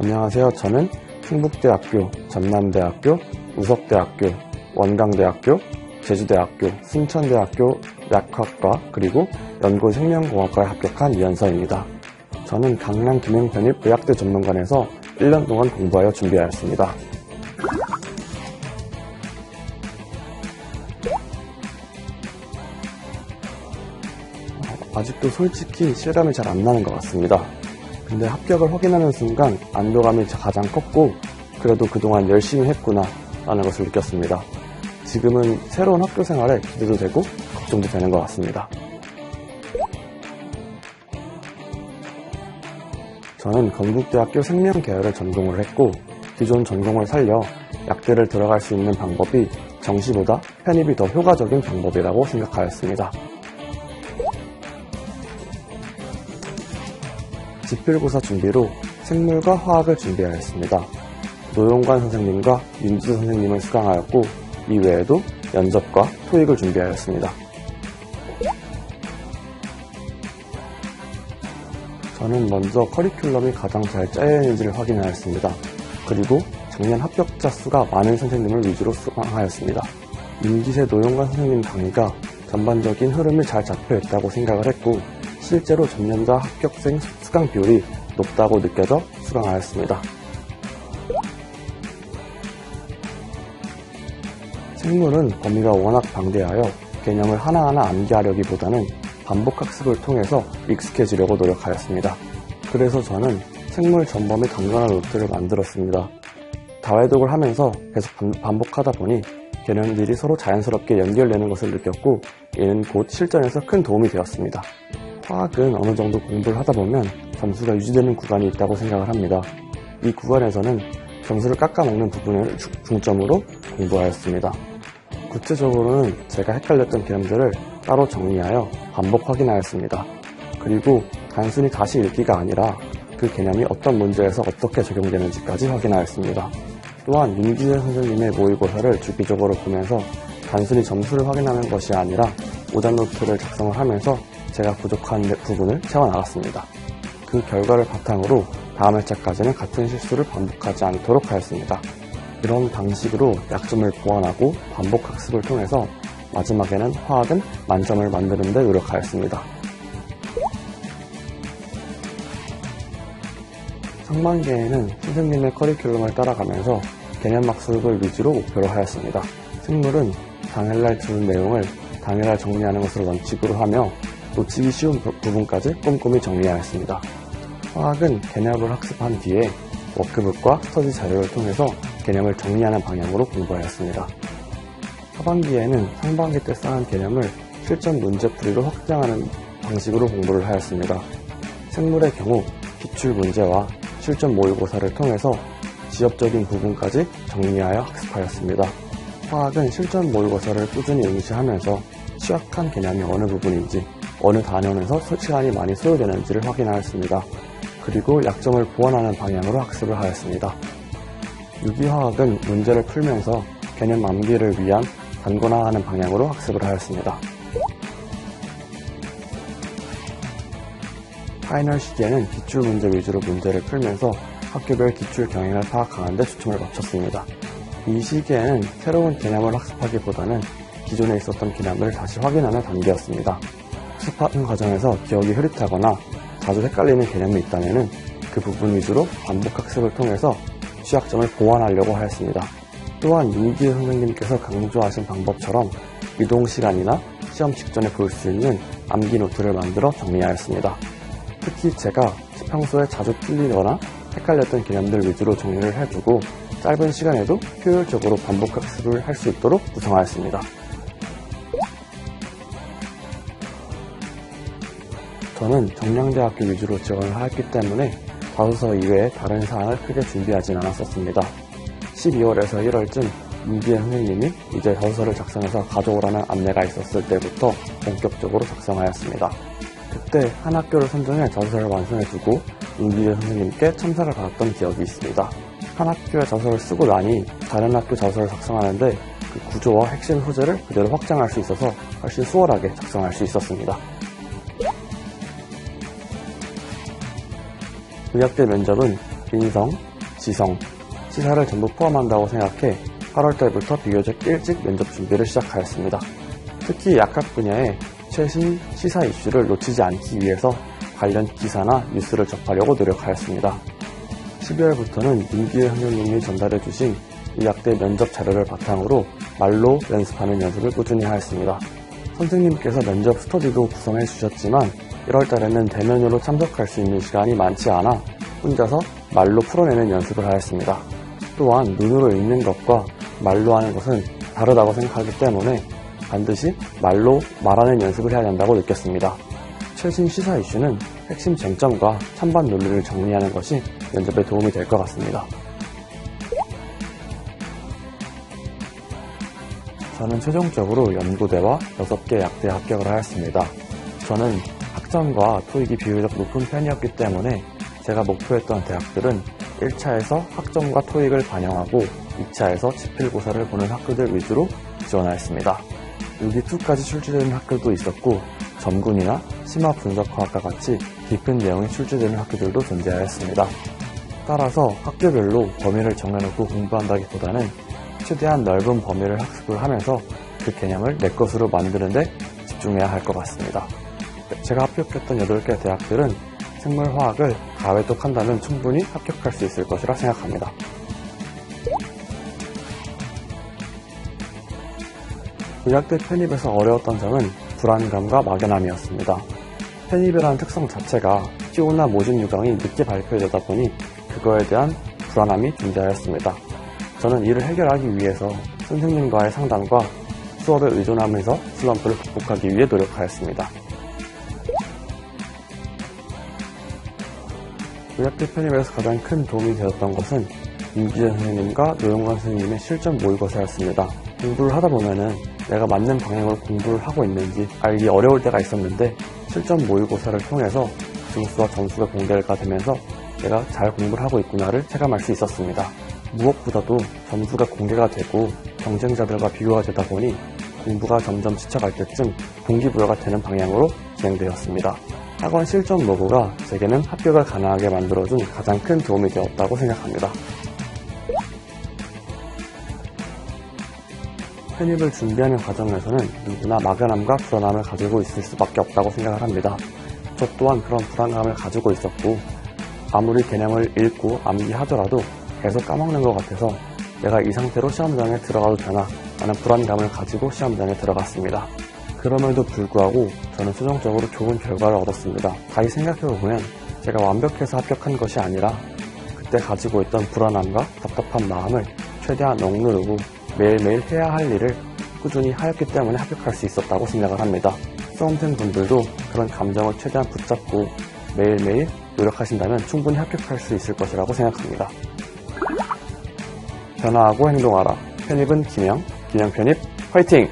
안녕하세요. 저는 충북대학교, 전남대학교, 우석대학교, 원광대학교, 제주대학교, 순천대학교 약학과 그리고 연고 생명공학과에 합격한 이현서입니다. 저는 강남 김행편입 의학대 전문관에서 1년 동안 공부하여 준비하였습니다. 아직도 솔직히 실감이 잘 안 나는 것 같습니다. 근데 합격을 확인하는 순간 안도감이 가장 컸고 그래도 그동안 열심히 했구나 라는 것을 느꼈습니다. 지금은 새로운 학교 생활에 기대도 되고 걱정도 되는 것 같습니다. 저는 건국대학교 생명계열을 전공을 했고 기존 전공을 살려 약대를 들어갈 수 있는 방법이 정시보다 편입이 더 효과적인 방법이라고 생각하였습니다. 지필고사 준비로 생물과 화학을 준비하였습니다. 노용관 선생님과 윤지수 선생님을 수강하였고 이외에도 면접과 토익을 준비하였습니다. 저는 먼저 커리큘럼이 가장 잘 짜여 있는지를 확인하였습니다. 그리고 작년 합격자 수가 많은 선생님을 위주로 수강하였습니다. 임기세 노용관 선생님 강의가 전반적인 흐름이 잘 잡혀 있다고 생각을 했고 실제로 전년자 합격생 수강 비율이 높다고 느껴져 수강하였습니다. 생물은 범위가 워낙 방대하여 개념을 하나하나 암기하려기보다는 반복학습을 통해서 익숙해지려고 노력하였습니다. 그래서 저는 생물 전범의 간단한 노트를 만들었습니다. 다회독을 하면서 계속 반복하다 보니 개념들이 서로 자연스럽게 연결되는 것을 느꼈고 이는 곧 실전에서 큰 도움이 되었습니다. 화학은 어느 정도 공부를 하다 보면 점수가 유지되는 구간이 있다고 생각을 합니다. 이 구간에서는 점수를 깎아먹는 부분을 중점으로 공부하였습니다. 구체적으로는 제가 헷갈렸던 개념들을 따로 정리하여 반복 확인하였습니다. 그리고 단순히 다시 읽기가 아니라 그 개념이 어떤 문제에서 어떻게 적용되는지까지 확인하였습니다. 또한 윤기세 선생님의 모의고사를 주기적으로 보면서 단순히 점수를 확인하는 것이 아니라 오답노트를 작성을 하면서 제가 부족한 부분을 채워나갔습니다. 그 결과를 바탕으로 다음 회차까지는 같은 실수를 반복하지 않도록 하였습니다. 이런 방식으로 약점을 보완하고 반복 학습을 통해서 마지막에는 화학은 만점을 만드는 데 노력하였습니다. 상반기에는 선생님의 커리큘럼을 따라가면서 개념학습을 위주로 목표로 하였습니다. 생물은 당일날 들은 내용을 당일날 정리하는 것을 원칙으로 하며 놓치기 쉬운 부분까지 꼼꼼히 정리하였습니다. 화학은 개념을 학습한 뒤에 워크북과 스터디 자료를 통해서 개념을 정리하는 방향으로 공부하였습니다. 하반기에는 상반기 때 쌓은 개념을 실전 문제풀이로 확장하는 방식으로 공부를 하였습니다. 생물의 경우 기출 문제와 실전 모의고사를 통해서 지엽적인 부분까지 정리하여 학습하였습니다. 화학은 실전 모의고사를 꾸준히 응시하면서 취약한 개념이 어느 부분인지 어느 단원에서 시간이 많이 소요되는지를 확인하였습니다. 그리고 약점을 보완하는 방향으로 학습을 하였습니다. 유기화학은 문제를 풀면서 개념 암기를 위한 단권화하는 방향으로 학습을 하였습니다. 파이널 시기에는 기출문제 위주로 문제를 풀면서 학교별 기출 경향을 파악하는 데 초점을 맞췄습니다. 이 시기에는 새로운 개념을 학습하기보다는 기존에 있었던 개념을 다시 확인하는 단계였습니다. 학습하는 과정에서 기억이 흐릿하거나 자주 헷갈리는 개념이 있다면 그 부분 위주로 반복 학습을 통해서 취약점을 보완하려고 하였습니다. 또한 윤기세 선생님께서 강조하신 방법처럼 이동시간이나 시험 직전에 볼 수 있는 암기 노트를 만들어 정리하였습니다. 특히 제가 평소에 자주 틀리거나 헷갈렸던 개념들 위주로 정리를 해두고 짧은 시간에도 효율적으로 반복 학습을 할 수 있도록 구성하였습니다. 저는 정량대학교 위주로 지원을 하였기 때문에 자소서 이외에 다른 사항을 크게 준비하진 않았었습니다. 12월에서 1월쯤 윤기세 선생님이 이제 자소서를 작성해서 가져오라는 안내가 있었을 때부터 본격적으로 작성하였습니다. 그때 한 학교를 선정해 자소서를 완성해두고 윤기세 선생님께 첨삭을 받았던 기억이 있습니다. 한 학교의 자소서를 쓰고 나니 다른 학교 자소서를 작성하는데 그 구조와 핵심 소재를 그대로 확장할 수 있어서 훨씬 수월하게 작성할 수 있었습니다. 의학대 면접은 인성, 지성, 시사를 전부 포함한다고 생각해 8월달부터 비교적 일찍 면접 준비를 시작하였습니다. 특히 약학 분야의 최신 시사 이슈를 놓치지 않기 위해서 관련 기사나 뉴스를 접하려고 노력하였습니다. 12월부터는 윤기일 선생님이 전달해주신 의학대 면접 자료를 바탕으로 말로 연습하는 연습을 꾸준히 하였습니다. 선생님께서 면접 스터디도 구성해 주셨지만 1월달에는 대면으로 참석할 수 있는 시간이 많지 않아 혼자서 말로 풀어내는 연습을 하였습니다. 또한 눈으로 읽는 것과 말로 하는 것은 다르다고 생각하기 때문에 반드시 말로 말하는 연습을 해야 한다고 느꼈습니다. 최신 시사 이슈는 핵심 쟁점과 찬반 논리를 정리하는 것이 면접에 도움이 될 것 같습니다. 저는 최종적으로 연구대와 6개 약대에 합격을 하였습니다. 저는 학점과 토익이 비교적 높은 편이었기 때문에 제가 목표했던 대학들은 1차에서 학점과 토익을 반영하고 2차에서 지필고사를 보는 학교들 위주로 지원하였습니다. 6기2까지 출제되는 학교도 있었고 점군이나 심화 분석화학과 같이 깊은 내용이 출제되는 학교들도 존재하였습니다. 따라서 학교별로 범위를 정해놓고 공부한다기보다는 최대한 넓은 범위를 학습을 하면서 그 개념을 내 것으로 만드는 데 집중해야 할 것 같습니다. 제가 합격했던 8개 대학들은 생물화학을 가외독한다면 충분히 합격할 수 있을 것이라 생각합니다. 의학대 편입에서 어려웠던 점은 불안감과 막연함이었습니다. 편입이라는 특성 자체가 PO나 모집 유강이 늦게 발표되다 보니 그거에 대한 불안함이 존재하였습니다. 저는 이를 해결하기 위해서 선생님과의 상담과 수업에 의존하면서 슬럼프를 극복하기 위해 노력하였습니다. 의학대 편입에서 가장 큰 도움이 되었던 것은 임기재 선생님과 노영관 선생님의 실전 모의고사였습니다. 공부를 하다 보면은 내가 맞는 방향으로 공부를 하고 있는지 알기 어려울 때가 있었는데 실전 모의고사를 통해서 등수와 점수가 공개가 되면서 내가 잘 공부를 하고 있구나를 체감할 수 있었습니다. 무엇보다도 점수가 공개가 되고 경쟁자들과 비교가 되다 보니 공부가 점점 지쳐갈 때쯤 동기부여가 되는 방향으로 진행되었습니다. 학원 실전 모의고가 제게는 합격을 가능하게 만들어준 가장 큰 도움이 되었다고 생각합니다. 편입을 준비하는 과정에서는 누구나 막연함과 불안함을 가지고 있을 수밖에 없다고 생각을 합니다. 저 또한 그런 불안감을 가지고 있었고 아무리 개념을 읽고 암기하더라도 계속 까먹는 것 같아서 내가 이 상태로 시험장에 들어가도 되나 라는 불안감을 가지고 시험장에 들어갔습니다. 그럼에도 불구하고 저는 최종적으로 좋은 결과를 얻었습니다. 다시 생각해보면 제가 완벽해서 합격한 것이 아니라 그때 가지고 있던 불안함과 답답한 마음을 최대한 억누르고 매일매일 해야 할 일을 꾸준히 하였기 때문에 합격할 수 있었다고 생각을 합니다. 수험생분들도 그런 감정을 최대한 붙잡고 매일매일 노력하신다면 충분히 합격할 수 있을 것이라고 생각합니다. 변화하고 행동하라. 편입은 김영 편입 화이팅!